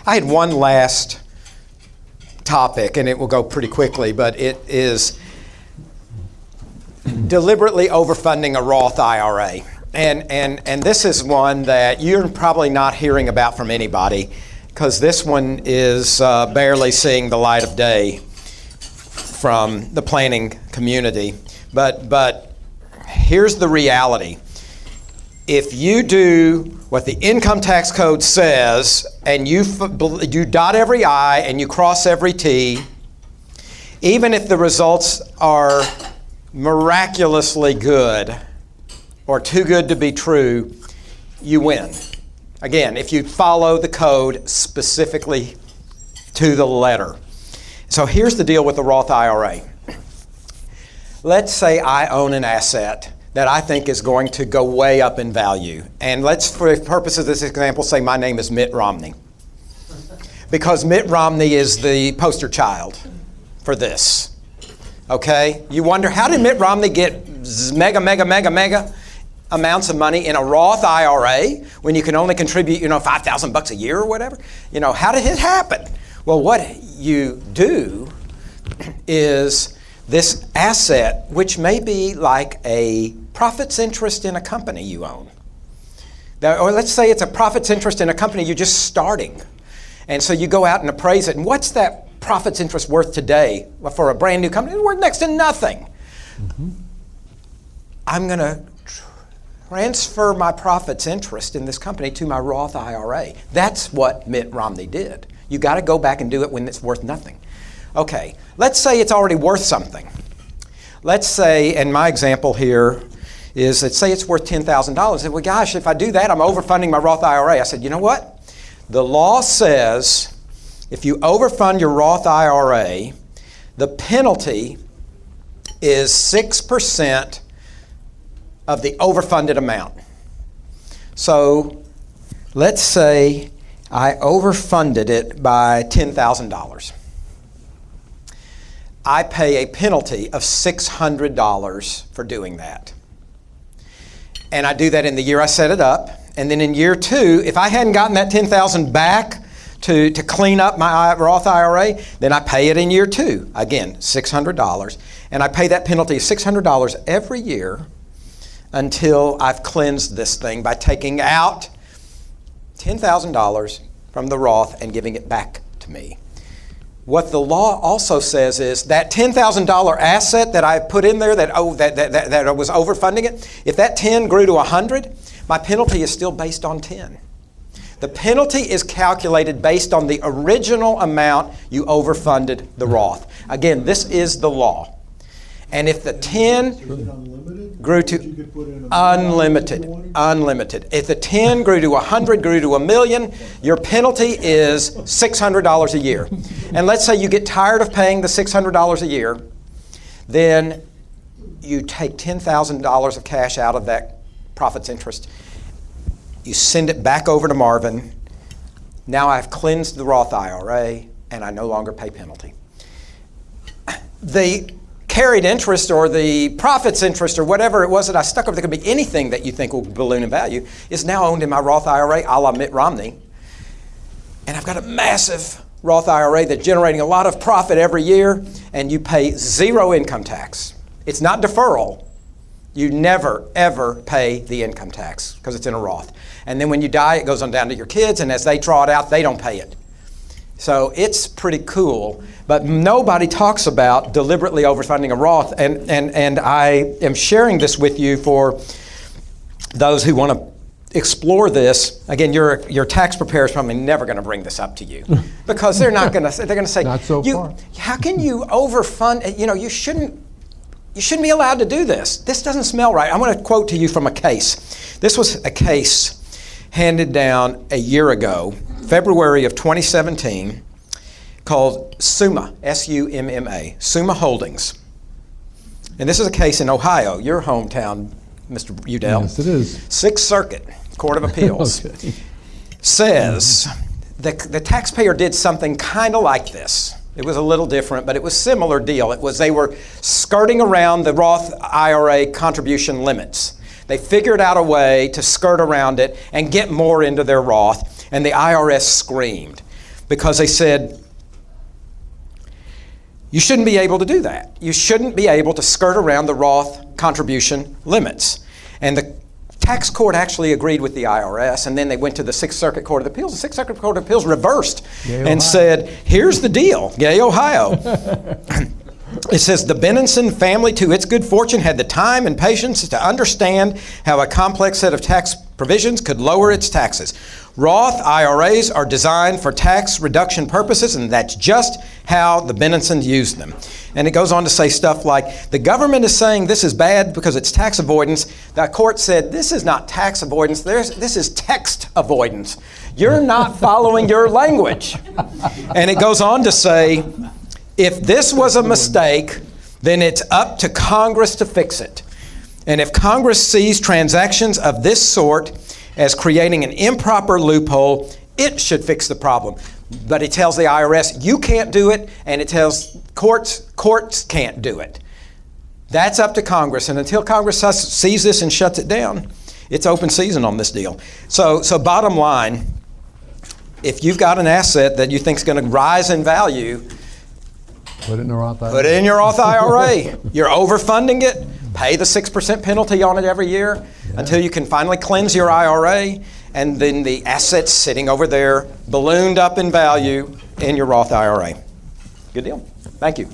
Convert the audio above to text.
I had one last topic, and it will go pretty quickly, but it is deliberately overfunding a Roth IRA. And this is one that you're probably not hearing about from anybody, because this one is barely seeing the light of day from the planning community. But here's the reality. If you do what the income tax code says, and you dot every I and you cross every T, even if the results are miraculously good or too good to be true, you win. Again, if you follow the code specifically to the letter. So here's the deal with the Roth IRA. Let's say I own an asset that I think is going to go way up in value. And let's, for the purpose of this example, say my name is Mitt Romney. Because Mitt Romney is the poster child for this. Okay? You wonder, how did Mitt Romney get mega amounts of money in a Roth IRA when you can only contribute, $5,000 a year or whatever? How did it happen? Well, what you do is this asset, which may be like a profits interest in a company you own. Or let's say it's a profits interest in a company you're just starting. And so you go out and appraise it. And what's that profits interest worth today for a brand new company? It's worth next to nothing. Mm-hmm. I'm going to transfer my profits interest in this company to my Roth IRA. That's what Mitt Romney did. You got to go back and do it when it's worth nothing. Okay, let's say it's already worth something. Let's say, and my example here is, let's say it's worth $10,000. I said, well, gosh, if I do that, I'm overfunding my Roth IRA. I said, you know what? The law says if you overfund your Roth IRA, the penalty is 6% of the overfunded amount. So let's say I overfunded it by $10,000. I pay a penalty of $600 for doing that. And I do that in the year I set it up. And then in year 2, if I hadn't gotten that $10,000 back to clean up my Roth IRA, then I pay it in year 2. Again, $600. And I pay that penalty of $600 every year until I've cleansed this thing by taking out $10,000 from the Roth and giving it back to me. What the law also says is that $10,000 asset that I put in there that I was overfunding it, if that 10 grew to 100, my penalty is still based on 10. The penalty is calculated based on the original amount you overfunded the Roth. Again, this is the law. And if the 10 grew to unlimited. If the 10 grew to 100, grew to $1 million, your penalty is $600 a year. And let's say you get tired of paying the $600 a year, then you take $10,000 of cash out of that profits interest. You send it back over to Marvin. Now I've cleansed the Roth IRA and I no longer pay penalty. The carried interest or the profits interest or whatever it was that I stuck over, there could be anything that you think will balloon in value, is now owned in my Roth IRA a la Mitt Romney. And I've got a massive Roth IRA that's generating a lot of profit every year, and you pay zero income tax. It's not deferral. You never, ever pay the income tax because it's in a Roth. And then when you die, it goes on down to your kids, and as they draw it out, they don't pay it. So it's pretty cool, but nobody talks about deliberately overfunding a Roth, and I am sharing this with you for those who want to explore this. Again, your tax preparer is probably never going to bring this up to you because they're not going to. They're going to say, not so far. How can you overfund? You shouldn't be allowed to do this. This doesn't smell right. I'm going to quote to you from a case. This was a case handed down a year ago, February of 2017, called SUMA, S-U-M-M-A, SUMA Holdings. And this is a case in Ohio, your hometown, Mr. Udell. Yes, it is. 6th Circuit Court of Appeals Okay. says the taxpayer did something kind of like this. It was a little different, but it was a similar deal. It was they were skirting around the Roth IRA contribution limits. They figured out a way to skirt around it and get more into their Roth, and the IRS screamed. because they said, you shouldn't be able to do that. You shouldn't be able to skirt around the Roth contribution limits. And the tax court actually agreed with the IRS, and then they went to the Sixth Circuit Court of Appeals. The Sixth Circuit Court of Appeals reversed and said, here's the deal. Yay, Ohio. It says, the Benenson family, to its good fortune, had the time and patience to understand how a complex set of tax provisions could lower its taxes. Roth IRAs are designed for tax reduction purposes, and that's just how the Benensons used them. And it goes on to say stuff like, the government is saying this is bad because it's tax avoidance. The court said, this is not tax avoidance, this is text avoidance. You're not following your language. And it goes on to say, if this was a mistake, then it's up to Congress to fix it. And if Congress sees transactions of this sort as creating an improper loophole, it should fix the problem. But it tells the IRS, you can't do it, and it tells courts can't do it. That's up to Congress, and until Congress sees this and shuts it down, it's open season on this deal. So bottom line, if you've got an asset that you think is going to rise in value, put it in the Roth IRA. Put it in your Roth IRA. You're overfunding it. Pay the 6% penalty on it every year until you can finally cleanse your IRA, and then the asset's sitting over there, ballooned up in value in your Roth IRA. Good deal. Thank you.